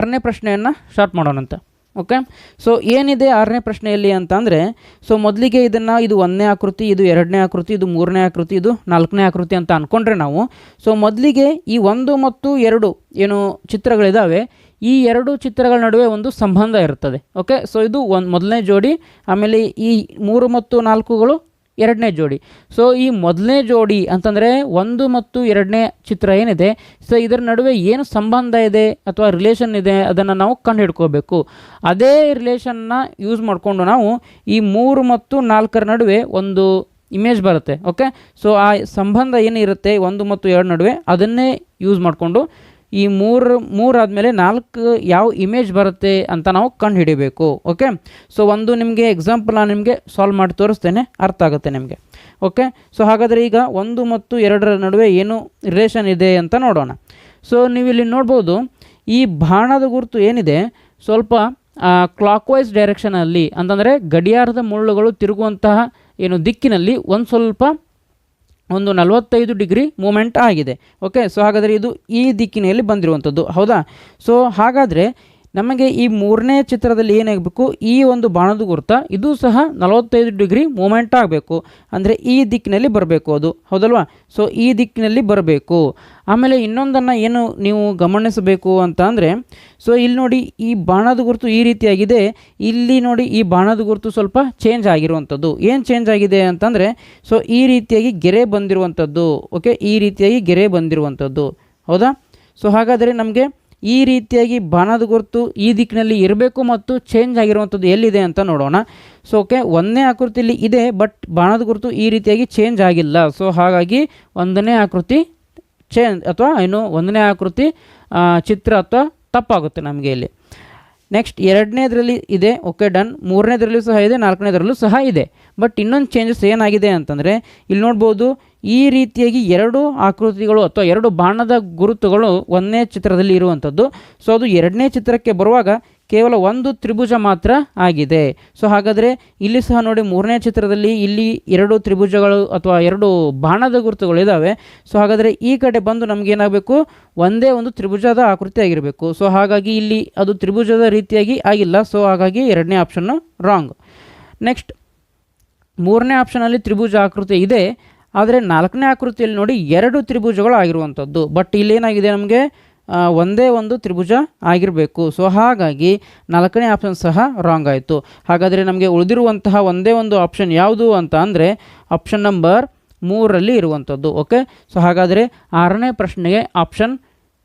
6ನೇ ಪ್ರಶ್ನೆಯನ್ನು start ಮಾಡೋಣಂತೆ. Okay, so ಏನಿದೆ 6ನೇ ಪ್ರಶ್ನೆಯಲ್ಲಿ ಅಂತ ಅಂದರೆ, ಸೊ ಮೊದಲಿಗೆ ಇದನ್ನು ಇದು 1ನೇ ಆಕೃತಿ, ಇದು 2ನೇ ಆಕೃತಿ, ಇದು 3ನೇ ಆಕೃತಿ, ಇದು 4ನೇ ಆಕೃತಿ ಅಂತ ಅಂದ್ಕೊಂಡ್ರೆ ನಾವು, ಸೊ ಮೊದಲಿಗೆ ಈ 1 ಮತ್ತು 2 ಏನು ಚಿತ್ರಗಳಿದ್ದಾವೆ, ಈ 2 ಚಿತ್ರಗಳ ನಡುವೆ ಒಂದು ಸಂಬಂಧ ಇರುತ್ತದೆ. ಓಕೆ, ಸೊ ಇದು ಮೊದಲನೇ ಜೋಡಿ, ಆಮೇಲೆ ಈ 3 ಮತ್ತು 4ಗಳು 2ನೇ ಜೋಡಿ. ಸೊ ಈ ಮೊದಲನೇ ಜೋಡಿ ಅಂತಂದರೆ 1 ಮತ್ತು 2ನೇ ಚಿತ್ರ ಏನಿದೆ, ಸೊ ಇದರ ನಡುವೆ ಏನು ಸಂಬಂಧ ಇದೆ ಅಥವಾ ರಿಲೇಷನ್ ಇದೆ ಅದನ್ನು ನಾವು ಕಂಡು ಹಿಡ್ಕೋಬೇಕು. ಅದೇ ರಿಲೇಷನ್ನ ಯೂಸ್ ಮಾಡಿಕೊಂಡು ನಾವು ಈ 3 ಮತ್ತು 4ರ ನಡುವೆ ಒಂದು ಇಮೇಜ್ ಬರುತ್ತೆ. ಓಕೆ, ಸೊ ಆ ಸಂಬಂಧ ಏನಿರುತ್ತೆ 1 ಮತ್ತು 2 ನಡುವೆ ಅದನ್ನೇ ಯೂಸ್ ಮಾಡಿಕೊಂಡು ಈ 3 ಆದಮೇಲೆ 4 ಯಾವ ಇಮೇಜ್ ಬರುತ್ತೆ ಅಂತ ನಾವು ಕಂಡು ಹಿಡಿಬೇಕು. ಓಕೆ, ಸೊ ಒಂದು ನಿಮಗೆ ಎಕ್ಸಾಂಪಲ್ ನಾನು ನಿಮಗೆ ಸಾಲ್ವ್ ಮಾಡಿ ತೋರಿಸ್ತೇನೆ, ಅರ್ಥ ಆಗುತ್ತೆ ನಿಮಗೆ. ಓಕೆ, ಸೊ ಹಾಗಾದರೆ ಈಗ 1 ಮತ್ತು 2ರ ನಡುವೆ ಏನು ರಿಲೇಷನ್ ಇದೆ ಅಂತ ನೋಡೋಣ. ಸೊ ನೀವು ಇಲ್ಲಿ ನೋಡ್ಬೋದು, ಈ ಬಾಣದ ಗುರುತು ಏನಿದೆ ಸ್ವಲ್ಪ ಕ್ಲಾಕ್ ವೈಸ್ ಡೈರೆಕ್ಷನಲ್ಲಿ, ಅಂತಂದರೆ ಗಡಿಯಾರದ ಮುಳ್ಳುಗಳು ತಿರುಗುವಂತಹ ಏನು ದಿಕ್ಕಿನಲ್ಲಿ ಒಂದು 45 ಡಿಗ್ರಿ ಮೂಮೆಂಟ್ ಆಗಿದೆ. ಓಕೆ, ಸೊ ಹಾಗಾದರೆ ಇದು ಈ ದಿಕ್ಕಿನಲ್ಲಿ ಬಂದಿರುವಂಥದ್ದು, ಹೌದಾ? ಸೊ ಹಾಗಾದರೆ ನಮಗೆ ಈ 3ನೇ ಚಿತ್ರದಲ್ಲಿ ಏನಾಗಬೇಕು, ಈ ಒಂದು ಬಾಣದ ಗುರುತ ಇದು ಸಹ 45 ಡಿಗ್ರಿ ಮೂಮೆಂಟ್ ಆಗಬೇಕು, ಅಂದರೆ ಈ ದಿಕ್ಕಿನಲ್ಲಿ ಬರಬೇಕು ಅದು, ಹೌದಲ್ವಾ? ಸೊ ಈ ದಿಕ್ಕಿನಲ್ಲಿ ಬರಬೇಕು. ಆಮೇಲೆ ಇನ್ನೊಂದನ್ನು ಏನು ನೀವು ಗಮನಿಸಬೇಕು ಅಂತ ಅಂದರೆ, ಸೊ ಇಲ್ಲಿ ನೋಡಿ ಈ ಬಾಣದ ಗುರುತು ಈ ರೀತಿಯಾಗಿದೆ, ಇಲ್ಲಿ ನೋಡಿ ಈ ಬಾಣದ ಗುರುತು ಸ್ವಲ್ಪ ಚೇಂಜ್ ಆಗಿರುವಂಥದ್ದು. ಏನು ಚೇಂಜ್ ಆಗಿದೆ ಅಂತಂದರೆ, ಸೊ ಈ ರೀತಿಯಾಗಿ ಗೆರೆ ಬಂದಿರುವಂಥದ್ದು. ಓಕೆ, ಈ ರೀತಿಯಾಗಿ ಗೆರೆ ಬಂದಿರುವಂಥದ್ದು, ಹೌದಾ? ಸೊ ಹಾಗಾದರೆ ನಮಗೆ ಈ ರೀತಿಯಾಗಿ ಬಾಣದ ಗುರುತು ಈ ದಿಕ್ಕಿನಲ್ಲಿ ಇರಬೇಕು ಮತ್ತು ಚೇಂಜ್ ಆಗಿರುವಂಥದ್ದು ಎಲ್ಲಿದೆ ಅಂತ ನೋಡೋಣ. ಸೊ ಓಕೆ, 1ನೇ ಆಕೃತಿಯಲ್ಲಿ ಇದೆ, ಬಟ್ ಬಾಣದ ಗುರುತು ಈ ರೀತಿಯಾಗಿ ಚೇಂಜ್ ಆಗಿಲ್ಲ. ಸೊ ಹಾಗಾಗಿ 1ನೇ ಆಕೃತಿ ಚೇಂಜ್ ಅಥವಾ ಏನು 1ನೇ ಆಕೃತಿ ಚಿತ್ರ ಅಥವಾ ತಪ್ಪಾಗುತ್ತೆ ನಮಗೆ ಇಲ್ಲಿ. ನೆಕ್ಸ್ಟ್ 2ನೇದರಲ್ಲಿ ಇದೆ, ಓಕೆ ಡನ್. 3ನೇದರಲ್ಲೂ ಸಹ ಇದೆ, 4ನೇದರಲ್ಲೂ ಸಹ ಇದೆ. ಬಟ್ ಇನ್ನೊಂದು ಚೇಂಜಸ್ ಏನಾಗಿದೆ ಅಂತಂದರೆ, ಇಲ್ಲಿ ನೋಡ್ಬೋದು ಈ ರೀತಿಯಾಗಿ 2 ಆಕೃತಿಗಳು ಅಥವಾ 2 ಬಾಣದ ಗುರುತುಗಳು 1ನೇ ಚಿತ್ರದಲ್ಲಿ ಇರುವಂಥದ್ದು. ಸೊ ಅದು 2ನೇ ಚಿತ್ರಕ್ಕೆ ಬರುವಾಗ ಕೇವಲ 1 ತ್ರಿಭುಜ ಮಾತ್ರ ಆಗಿದೆ. ಸೊ ಹಾಗಾದರೆ ಇಲ್ಲಿ ಸಹ ನೋಡಿ 3ನೇ ಚಿತ್ರದಲ್ಲಿ ಇಲ್ಲಿ 2 ತ್ರಿಭುಜಗಳು ಅಥವಾ 2 ಬಾಣದ ಗುರುತುಗಳು ಇದ್ದಾವೆ. ಸೊ ಹಾಗಾದರೆ ಈ ಕಡೆ ಬಂದು ನಮಗೇನಾಗಬೇಕು, ಒಂದೇ ಒಂದು ತ್ರಿಭುಜದ ಆಕೃತಿ ಆಗಿರಬೇಕು. ಸೊ ಹಾಗಾಗಿ ಇಲ್ಲಿ ಅದು ತ್ರಿಭುಜದ ರೀತಿಯಾಗಿ ಆಗಿಲ್ಲ. ಸೊ ಹಾಗಾಗಿ 2ನೇ ಆಪ್ಷನ್ನು ರಾಂಗ್. ನೆಕ್ಸ್ಟ್ 3ನೇ ಆಪ್ಷನಲ್ಲಿ ತ್ರಿಭುಜ ಆಕೃತಿ ಇದೆ, ಆದರೆ 4ನೇ ಆಕೃತಿಯಲ್ಲಿ ನೋಡಿ 2 ತ್ರಿಭುಜಗಳು ಆಗಿರುವಂಥದ್ದು. ಬಟ್ ಇಲ್ಲೇನಾಗಿದೆ, ನಮಗೆ ಒಂದೇ ಒಂದು ತ್ರಿಭುಜ ಆಗಿರಬೇಕು. ಸೊ ಹಾಗಾಗಿ 4ನೇ ಆಪ್ಷನ್ ಸಹ ರಾಂಗ್ ಆಯಿತು. ಹಾಗಾದರೆ ನಮಗೆ ಉಳಿದಿರುವಂತಹ ಒಂದೇ ಒಂದು ಆಪ್ಷನ್ ಯಾವುದು ಅಂತ ಅಂದರೆ ಆಪ್ಷನ್ ನಂಬರ್ 3ರಲ್ಲಿ ಇರುವಂಥದ್ದು. ಓಕೆ, ಸೊ ಹಾಗಾದರೆ 6ನೇ ಪ್ರಶ್ನೆಗೆ option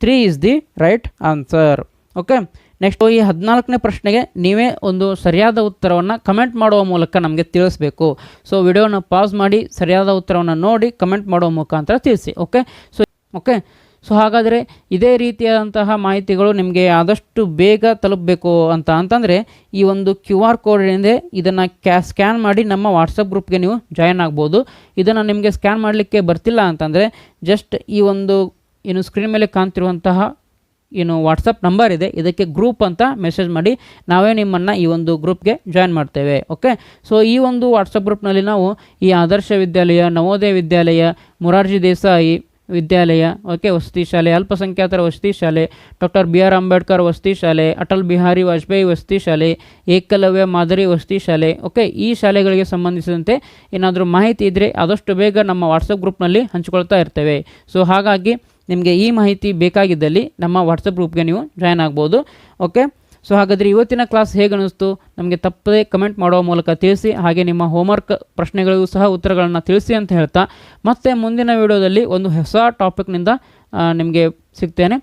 3 is the right answer. Okay, next ಈ 14ನೇ ಪ್ರಶ್ನೆಗೆ ನೀವೇ ಒಂದು ಸರಿಯಾದ ಉತ್ತರವನ್ನು ಕಮೆಂಟ್ ಮಾಡುವ ಮೂಲಕ ನಮಗೆ ತಿಳಿಸ್ಬೇಕು. ಸೊ ವಿಡಿಯೋನ ಪಾಸ್ ಮಾಡಿ ಸರಿಯಾದ ಉತ್ತರವನ್ನು ನೋಡಿ ಕಮೆಂಟ್ ಮಾಡುವ ಮುಖಾಂತರ ತಿಳಿಸಿ. ಓಕೆ, ಸೊ ಹಾಗಾದರೆ ಇದೇ ರೀತಿಯಾದಂತಹ ಮಾಹಿತಿಗಳು ನಿಮಗೆ ಆದಷ್ಟು ಬೇಗ ತಲುಪಬೇಕು ಅಂತಂದರೆ ಈ ಒಂದು QR ಕೋಡ್ ಏನಿದೆ ಇದನ್ನು ಸ್ಕ್ಯಾನ್ ಮಾಡಿ ನಮ್ಮ ವಾಟ್ಸಪ್ ಗ್ರೂಪ್ಗೆ ನೀವು ಜಾಯ್ನ್ ಆಗ್ಬೋದು. ಇದನ್ನು ನಿಮಗೆ ಸ್ಕ್ಯಾನ್ ಮಾಡಲಿಕ್ಕೆ ಬರ್ತಿಲ್ಲ ಅಂತಂದರೆ ಜಸ್ಟ್ ಈ ಒಂದು ಏನು ಸ್ಕ್ರೀನ್ ಮೇಲೆ ಕಾಣ್ತಿರುವಂತಹ ಏನು ವಾಟ್ಸಪ್ ನಂಬರ್ ಇದೆ ಇದಕ್ಕೆ ಗ್ರೂಪ್ ಅಂತ ಮೆಸೇಜ್ ಮಾಡಿ, ನಾವೇ ನಿಮ್ಮನ್ನು ಈ ಒಂದು ಗ್ರೂಪ್ಗೆ ಜಾಯ್ನ್ ಮಾಡ್ತೇವೆ. ಓಕೆ, ಸೊ ಈ ಒಂದು ವಾಟ್ಸಪ್ ಗ್ರೂಪ್ನಲ್ಲಿ ನಾವು ಈ ಆದರ್ಶ ವಿದ್ಯಾಲಯ, ನವೋದಯ ವಿದ್ಯಾಲಯ, ಮೊರಾರ್ಜಿ ದೇಸಾಯಿ ವಿದ್ಯಾಲಯ, ಓಕೆ ವಸತಿ ಶಾಲೆ, ಅಲ್ಪಸಂಖ್ಯಾತರ ವಸತಿ ಶಾಲೆ, ಡಾಕ್ಟರ್ BR ಅಂಬೇಡ್ಕರ್ ವಸತಿ ಶಾಲೆ, ಅಟಲ್ ಬಿಹಾರಿ ವಾಜಪೇಯಿ ವಸತಿ ಶಾಲೆ, ಏಕಲವ್ಯ ಮಾದರಿ ವಸತಿ ಶಾಲೆ, ಓಕೆ ಈ ಶಾಲೆಗಳಿಗೆ ಸಂಬಂಧಿಸಿದಂತೆ ಏನಾದರೂ ಮಾಹಿತಿ ಇದ್ದರೆ ಆದಷ್ಟು ಬೇಗ ನಮ್ಮ ವಾಟ್ಸಪ್ ಗ್ರೂಪ್ನಲ್ಲಿ ಹಂಚಿಕೊಳ್ತಾ ಇರ್ತೇವೆ. ಸೊ ಹಾಗಾಗಿ ನಿಮಗೆ ಈ ಮಾಹಿತಿ ಬೇಕಾಗಿದ್ದಲ್ಲಿ ನಮ್ಮ ವಾಟ್ಸಪ್ ಗ್ರೂಪ್ಗೆ ನೀವು ಜಾಯ್ನ್ ಆಗ್ಬೋದು. ಓಕೆ, ಸೊ ಹಾಗಾದರೆ ಇವತ್ತಿನ ಕ್ಲಾಸ್ ಹೇಗೆ ಅನ್ನಿಸ್ತು ನಮಗೆ ತಪ್ಪದೇ ಕಮೆಂಟ್ ಮಾಡುವ ಮೂಲಕ ತಿಳಿಸಿ. ಹಾಗೆ ನಿಮ್ಮ ಹೋಮ್ವರ್ಕ್ ಪ್ರಶ್ನೆಗಳಿಗೂ ಸಹ ಉತ್ತರಗಳನ್ನು ತಿಳಿಸಿ ಅಂತ ಹೇಳ್ತಾ ಮತ್ತೆ ಮುಂದಿನ ವಿಡಿಯೋದಲ್ಲಿ ಒಂದು ಹೊಸ ಟಾಪಿಕ್ನಿಂದ ನಿಮಗೆ ಸಿಗ್ತೇನೆ.